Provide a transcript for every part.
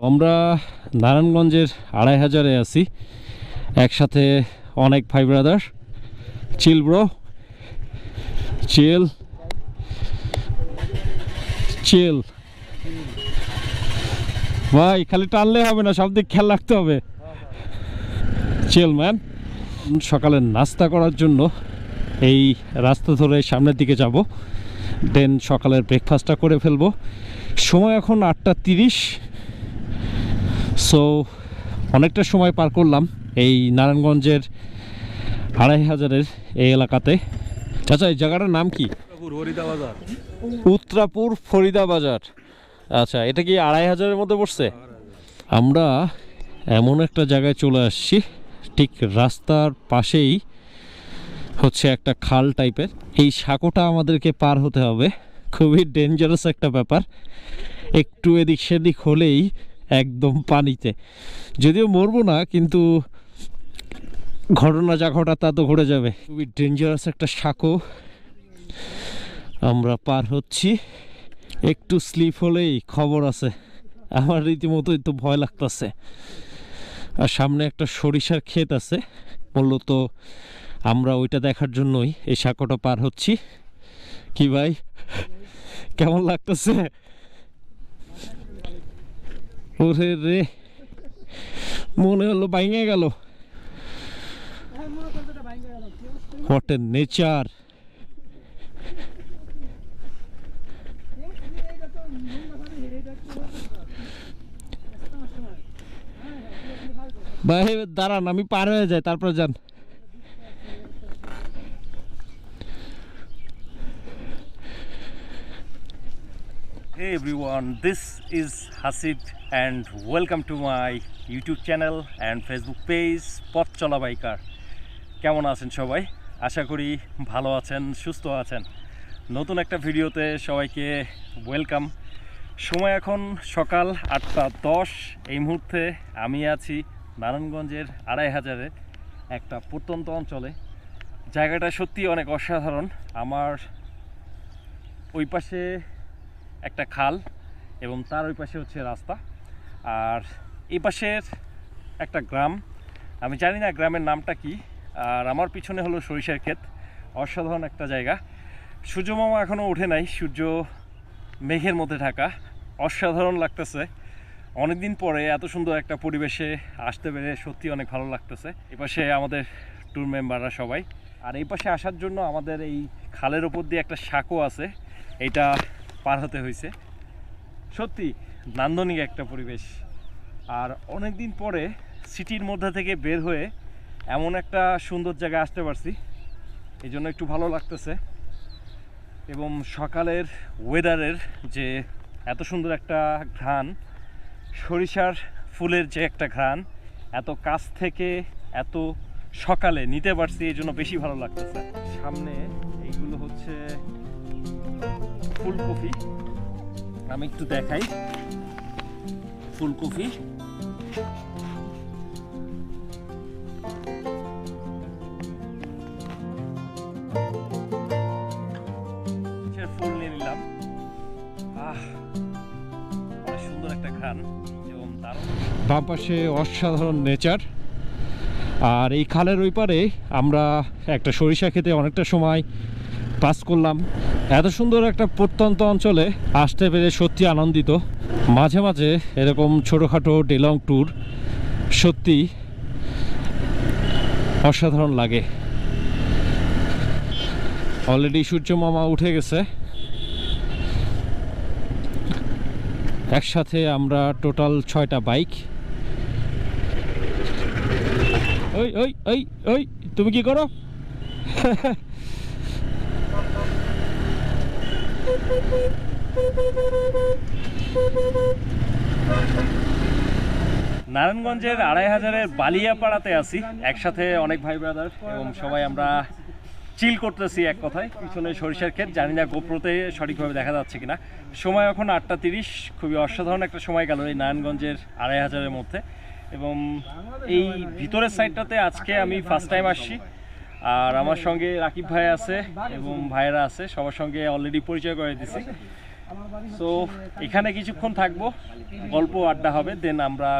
আমরা নারায়ণগঞ্জের 2500-এ আছি, একসাথে অনেক ভাই ব্রাদার। চিল ব্রো, চিল চিল ভাই, খালি টানলে হবে না, সব দিক খেয়াল রাখতে হবে। চিল ম্যান। সকালে নাস্তা করার জন্য এই রাস্তা ধরে সামনের দিকে যাব, দেন সকালের ব্রেকফাস্টটা করে ফেলবো। সময় এখন 8:30। সো অনেকটা সময় পার করলাম এই নারায়ণগঞ্জের 2500-এর এই এলাকাতে। চাচা, এই জায়গাটার নাম কি? উত্তরাপুর ফরিদা বাজার। আচ্ছা, এটা কি 2500-এর মধ্যে পড়ছে? আমরা এমন একটা জায়গায় চলে আসছি, ঠিক রাস্তার পাশেই হচ্ছে একটা খাল টাইপের। এই সাঁকোটা আমাদেরকে পার হতে হবে, খুবই ডেঞ্জারাস একটা ব্যাপার। একটু এদিক সেদিক হলেই একদম পানিতে, যদিও মরবো না, কিন্তু ঘটনা যা ঘটা তা তো ঘটে যাবে। খুবই ডেঞ্জারাস একটা সাঁকো আমরা পার হচ্ছি। একটু স্লিপ হলেই খবর আছে। আমার রীতিমতোই তো ভয় লাগতেছে। আর সামনে একটা সরিষার ক্ষেত আছে, মূলত আমরা ওইটা দেখার জন্যই এই সাঁকোটা পার হচ্ছি। কি ভাই, কেমন লাগতেছে? ওরে রে, মনে হলো ভাঙে গেল। What a nature! ভাই দাঁড়ান, আমি পার হয়ে যাই, তারপর যান। Hey everyone, this is Hasid and welcome to my YouTube channel and Facebook page Poth Chola Biker. কেমন আছেন সবাই? আশা করি ভালো আছেন, সুস্থ আছেন। নতুন একটা ভিডিওতে সবাইকে ওয়েলকাম। সময় এখন সকাল 8:10। এই মুহূর্তে আমি আছি নারায়ণগঞ্জের 2500-এ একটা প্রত্যন্ত অঞ্চলে। জায়গাটা সত্যি অনেক অসাধারণ। আমার ওই পাশে একটা খাল এবং তার ওই পাশে হচ্ছে রাস্তা, আর এই পাশের একটা গ্রাম। আমি জানি না গ্রামের নামটা কি। আর আমার পিছনে হলো সরিষার ক্ষেত। অসাধারণ একটা জায়গা। সূর্য মামা এখনও ওঠে নাই, সূর্য মেঘের মধ্যে ঢাকা। অসাধারণ লাগতেছে। অনেকদিন পরে এত সুন্দর একটা পরিবেশে আসতে পেরে সত্যি অনেক ভালো লাগতেছে। এই পাশে আমাদের ট্যুর মেম্বাররা সবাই। আর এই পাশে আসার জন্য আমাদের এই খালের ওপর দিয়ে একটা সাঁকো আছে, এইটা পার হতে হয়েছে। সত্যি নান্দনিক একটা পরিবেশ। আর অনেক দিন পরে সিটির মধ্যে থেকে বের হয়ে এমন একটা সুন্দর জায়গায় আসতে পারছি, এই জন্য একটু ভালো লাগতেছে। এবং সকালের ওয়েদারের যে এত সুন্দর একটা ঘ্রাণ, সরিষার ফুলের যে একটা ঘ্রাণ, এত কাছ থেকে এত সকালে নিতে পারছি, এই জন্য বেশি ভালো লাগতেছে। সামনে এইগুলো হচ্ছে ফুলকপি, আমি একটু দেখাই। ফুলকপি, ফুল নিয়ে নিলাম। অনেক সুন্দর একটা ঘ্রাণ এবং দারুণ। বাম পাশে অসাধারণ নেচার, আর এই খালের ওই পারে আমরা একটা সরিষা খেতে অনেকটা সময় পাস করলাম। এত সুন্দর একটা প্রত্যন্ত অঞ্চলে আসতে পেরে সত্যি আনন্দিত। মাঝে মাঝে এরকম ছোটোখাটো ডেলং ট্যুর সত্যি অসাধারণ লাগে। অলরেডি সূর্য মামা উঠে গেছে। একসাথে আমরা টোটাল 6টা বাইক। ওই ওই ওই ওই, তুমি কি করো? নারায়ণগঞ্জের 2500-এর বালিয়াপাড়াতে আছি, একসাথে অনেক ভাই ব্রাদার এবং সবাই আমরা চিল করতেছি। এক কথায় পিছনে সরিষার ক্ষেত, জানি না গোপ্রোতে সঠিকভাবে দেখা যাচ্ছে কিনা। সময় এখন 8:30। খুবই অসাধারণ একটা সময় গেল এই নারায়ণগঞ্জের 2500-এর মধ্যে। এবং এই ভিতরের সাইডটাতে আজকে আমি ফার্স্ট টাইম আসছি। আর আমার সঙ্গে রাকিব ভাই আছে এবং ভাইয়েরা আছে, সবার সঙ্গে অলরেডি পরিচয় করে দিছি। সো এখানে কিছুক্ষণ থাকবো, গল্প আড্ডা হবে, দেন আমরা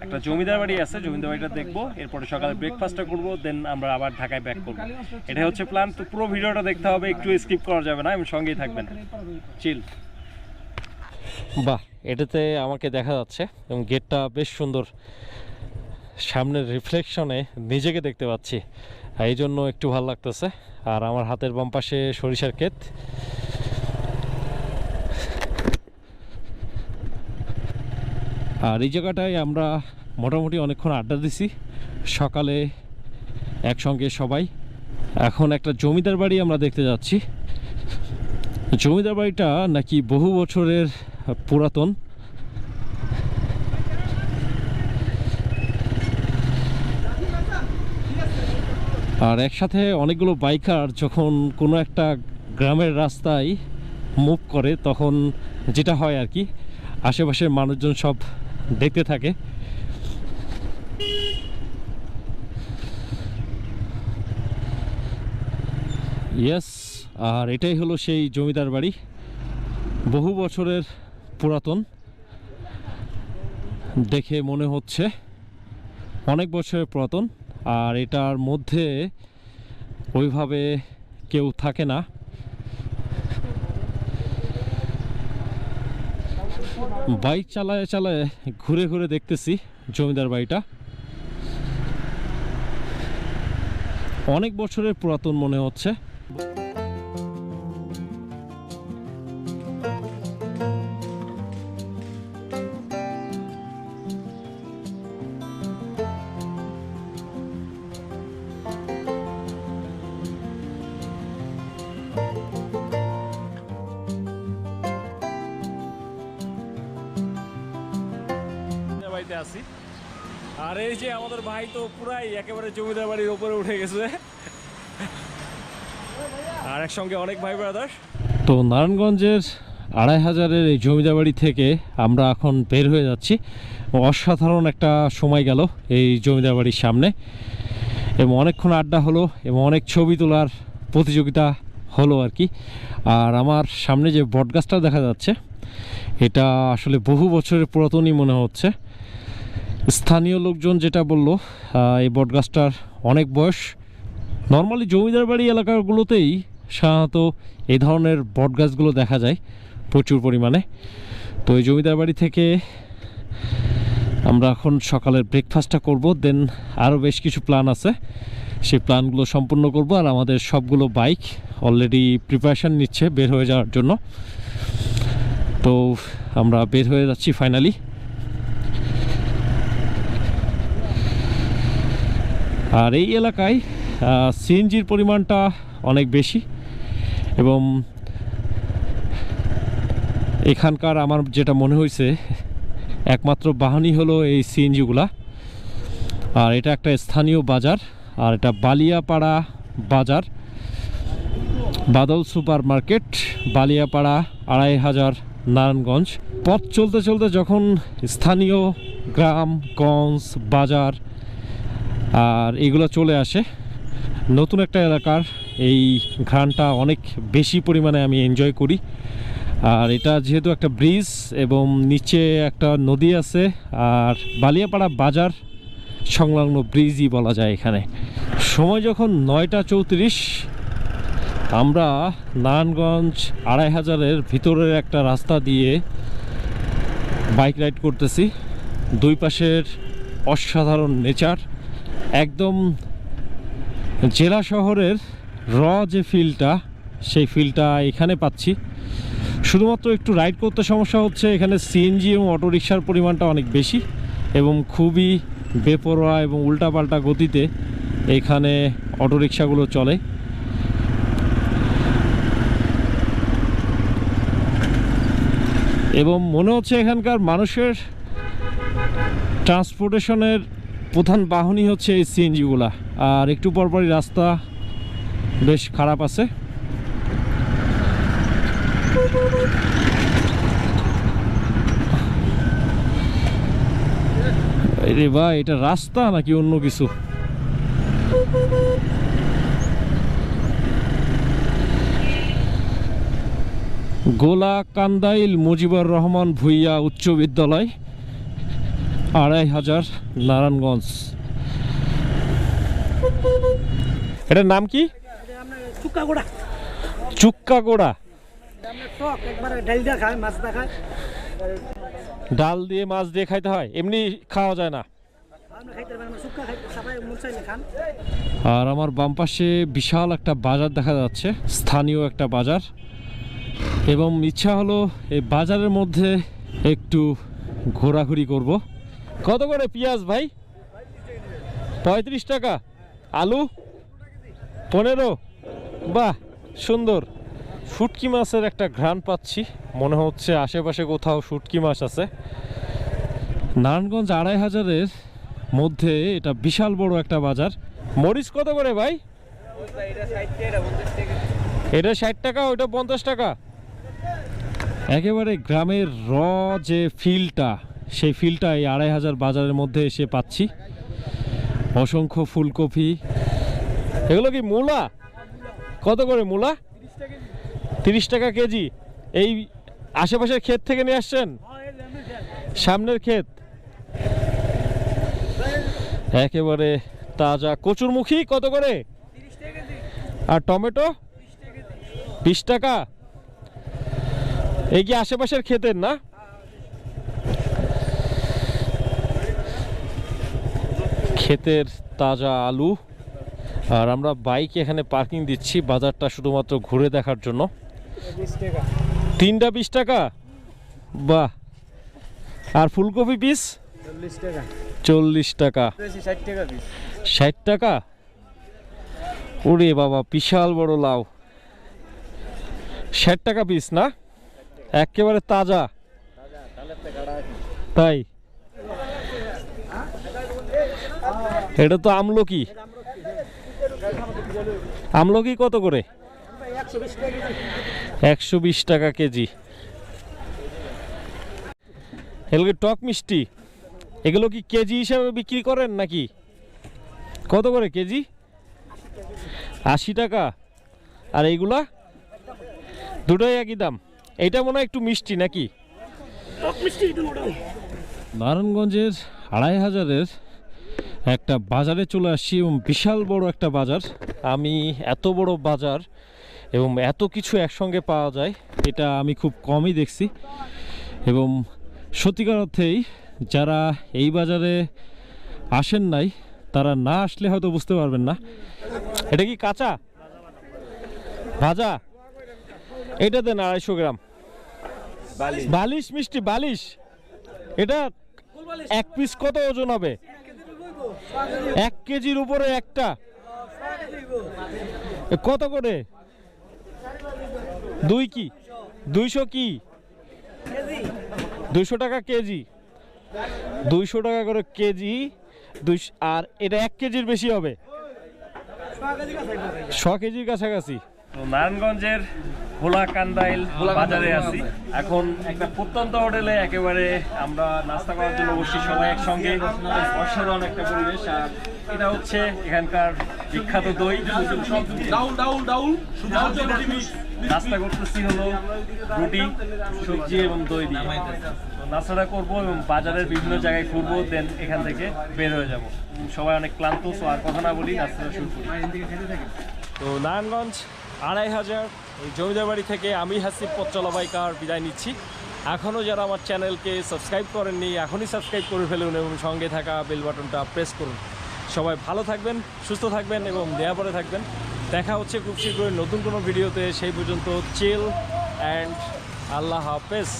একটা জমিদার বাড়ি আছে, জমিদার বাড়িটা দেখবো, এরপরে সকালে ব্রেকফাস্টটা করবো, দেন আমরা আবার ঢাকায় ব্যাক করবো। এটাই হচ্ছে প্ল্যান। তো পুরো ভিডিওটা দেখতে হবে, একটু স্কিপ করা যাবে না, এবং সঙ্গেই থাকবেন। চিল। বাহ, এটাতে আমাকে দেখা যাচ্ছে এবং গেটটা বেশ সুন্দর, সামনের রিফ্লেকশনে নিজেকে দেখতে পাচ্ছি, এই জন্য একটু ভালো লাগতেছে। আর আমার হাতের বাম পাশে সরিষার ক্ষেত। আর এই জায়গাটায় আমরা মোটামুটি অনেকক্ষণ আড্ডা দিছি সকালে একসঙ্গে সবাই। এখন একটা জমিদার বাড়ি আমরা দেখতে যাচ্ছি। জমিদার বাড়িটা নাকি বহু বছরের পুরাতন। আর একসাথে অনেকগুলো বাইকার যখন কোনো একটা গ্রামের রাস্তায় মুভ করে তখন যেটা হয় আর কি, আশেপাশের মানুষজন সব দেখতে থাকে। ইয়েস, আর এটাই হলো সেই জমিদার বাড়ি, বহু বছরের পুরাতন। দেখে মনে হচ্ছে অনেক বছরের পুরাতন। আর এটার মধ্যে ওইভাবে কেউ থাকে না। বাইক চালায় চালায় ঘুরে ঘুরে দেখতেছি জমিদার বাড়িটা, অনেক বছরের পুরাতন মনে হচ্ছে। বাড়িতে আছি, আর এই যে আমাদের ভাই তো পুরাই একেবারে জমিদার বাড়ির উপরে উঠে গেছে, আর একসঙ্গে অনেক ভাই ব্রাদার। তো নারায়ণগঞ্জের 2500-এর এই জমিদার বাড়ি থেকে আমরা এখন বের হয়ে যাচ্ছি। অসাধারণ একটা সময় গেল এই জমিদার বাড়ির সামনে, এবং অনেকক্ষণ আড্ডা হলো এবং অনেক ছবি তোলার প্রতিযোগিতা হলো আর কি। আর আমার সামনে যে বটগাছটা দেখা যাচ্ছে এটা আসলে বহু বছরের পুরাতনই মনে হচ্ছে। স্থানীয় লোকজন যেটা বলল, এই বটগাছটার অনেক বয়স। নর্মালি জমিদার বাড়ি এলাকাগুলোতেই সাধারণত এই ধরনের বটগাছগুলো দেখা যায় প্রচুর পরিমাণে। তো এই জমিদার বাড়ি থেকে আমরা এখন সকালের ব্রেকফাস্টটা করব, দেন আরও বেশ কিছু প্ল্যান আছে, সেই প্ল্যানগুলো সম্পূর্ণ করব। আর আমাদের সবগুলো বাইক অলরেডি প্রিপারেশান নিচ্ছে বের হয়ে যাওয়ার জন্য। তো আমরা বের হয়ে যাচ্ছি ফাইনালি। আর এই এলাকায় সিএনজির পরিমাণটা অনেক বেশি, এবং এখানকার আমার যেটা মনে হয়েছে একমাত্র বাহনই হলো এই সিএনজিগুলা। আর এটা একটা স্থানীয় বাজার, আর এটা বালিয়াপাড়া বাজার, বাদল সুপার মার্কেট, বালিয়াপাড়া 2500 নারায়ণগঞ্জ। পথ চলতে চলতে যখন স্থানীয় গ্রাম গঞ্জ বাজার আর এগুলো চলে আসে, নতুন একটা এলাকার এই ঘ্রাণটা অনেক বেশি পরিমাণে আমি এনজয় করি। আর এটা যেহেতু একটা ব্রিজ এবং নিচে একটা নদী আছে, আর বালিয়াপাড়া বাজার সংলগ্ন ব্রিজই বলা যায় এখানে। সময় যখন 9টা 34, আমরা নারায়ণগঞ্জ 2500-এর ভিতরের একটা রাস্তা দিয়ে বাইক রাইড করতেছি। দুই পাশের অসাধারণ নেচার, একদম জেলা শহরের যে ফিলটা, সেই ফিলটা এখানে পাচ্ছি। শুধুমাত্র একটু রাইড করতে সমস্যা হচ্ছে, এখানে সিএনজি এবং অটোরিকশার পরিমাণটা অনেক বেশি এবং খুবই বেপরোয়া এবং উল্টাপাল্টা গতিতে এখানে অটোরিকশাগুলো চলে। এবং মনে হচ্ছে এখানকার মানুষের ট্রান্সপোর্টেশনের প্রধান বাহনই হচ্ছে এই সিএনজিগুলা। আর একটু পরপরই রাস্তা বেশ খারাপ আছে। রে ভাই, এটা রাস্তা নাকি অন্য কিছু? গোলা কান্দাইল মুজিবুর রহমান ভুইয়া উচ্চ বিদ্যালয়, 2500, নারায়ণগঞ্জ। এটার নাম কি? চুক্কা গোড়া। ডাল দিয়ে মাছ দিয়ে খাইতে হয়, এমনি খাওয়া যায় না। আর আমার বাম পাশে বিশাল একটা বাজার দেখা যাচ্ছে, স্থানীয় একটা বাজার, এবং ইচ্ছা হলো এই বাজারের মধ্যে একটু ঘোরাঘুরি করব। কত করে পেঁয়াজ ভাই? 35 টাকা। আলু 15। বাহ, সুন্দর। শুটকি মাছের একটা ঘ্রাণ পাচ্ছি, মনে হচ্ছে আশেপাশে কোথাও শুটকি মাছ আছে। নারায়ণগঞ্জ 2500-এর মধ্যে এটা বিশাল বড় একটা বাজার। মরিচ কত করে ভাই? এটা 60 টাকা, ওইটা 50 টাকা। একেবারে গ্রামের যে ফিলটা, সেই ফিলটা এই 2500 বাজারের মধ্যে এসে পাচ্ছি। অসংখ্য ফুলকপি। এগুলো কি মূলা? কত করে মূলা? 30 টাকা কেজি। এই আশেপাশের ক্ষেত থেকে নিয়ে আসছেন? সামনের ক্ষেত। একেবারে তাজা। কচুরমুখী কত করে? আর টমেটো 20 টাকা। এই কি আশেপাশের ক্ষেতের না? ক্ষেতের তাজা আলু। আর আমরা বাইক এখানে পার্কিং দিচ্ছি বাজারটা শুধুমাত্র ঘুরে দেখার জন্য। 3টা 20 টাকা। বাহ। আর ফুলকপি পিস 40 টাকা। 60 টাকা। ওরে বাবা, বিশাল বড় লাউ। 60 টাকা পিস না? একেবারে তাজা। তাই? এটা তো আমলকি। আমলকি কত করে? 120 টাকা কেজি। এগুলো টক মিষ্টি। এগুলো কি কেজি হিসাবে বিক্রি করেন নাকি? কত করে কেজি? 80 টাকা। আর এইগুলা? দুটোই একই দাম। এইটা মনে হয় একটু মিষ্টি নাকি? নারায়ণগঞ্জের 2500-এর একটা বাজারে চলে আসছি, এবং বিশাল বড় একটা বাজার। আমি এত বড় বাজার এবং এত কিছু একসঙ্গে পাওয়া যায় এটা আমি খুব কমই দেখছি। এবং সত্যিকার অর্থেই যারা এই বাজারে আসেন নাই, তারা না আসলে হয়তো বুঝতে পারবেন না। এটা কি কাঁচা ভাজা? এটা দেন 250 গ্রাম। বালিশ মিষ্টি, বালিশ। এটা এক পিস কত ওজন হবে? 1 কেজির উপরে একটা। কত করে? 200 কি? 200 টাকা কেজি। 200 টাকা করে কেজি। আর এটা 1 কেজির বেশি হবে, 100 কেজির কাছাকাছি। নারায়ণগঞ্জের গোলা কান্দাইল বাজারে আছি এখন। একটা প্রত্যন্ত হোটেলে একেবারে আমরা নাস্তা করার জন্য বসছি সবাই একসঙ্গে। অসাধারণ একটা পরিবেশ। আর এটা হচ্ছে এখানকার বিখ্যাত দই। নাস্তা করতেছি হলো রুটি, সবজি এবং দই দিয়ে। নাস্তাটা করবো এবং বাজারের বিভিন্ন জায়গায় ঘুরবো, দেন এখান থেকে বের হয়ে যাব। সবাই অনেক ক্লান্ত, সো আর কথা না বলি নাস্তাটা শুরু করি। তো নারায়ণগঞ্জ 2500 এই জমিদার বাড়ি থেকে আমি হাসিব পথ চলা বাইকার বিদায় নিচ্ছি। এখনও যারা আমার চ্যানেলকে সাবস্ক্রাইব করেননি, এখনই সাবস্ক্রাইব করে ফেলুন এবং সঙ্গে থাকা বেল বাটনটা প্রেস করুন। সবাই ভালো থাকবেন, সুস্থ থাকবেন এবং নিরাপদে থাকবেন। দেখা হচ্ছে খুব শীঘ্রই নতুন কোনো ভিডিওতে। সেই পর্যন্ত চিল অ্যান্ড আল্লাহ হাফেজ।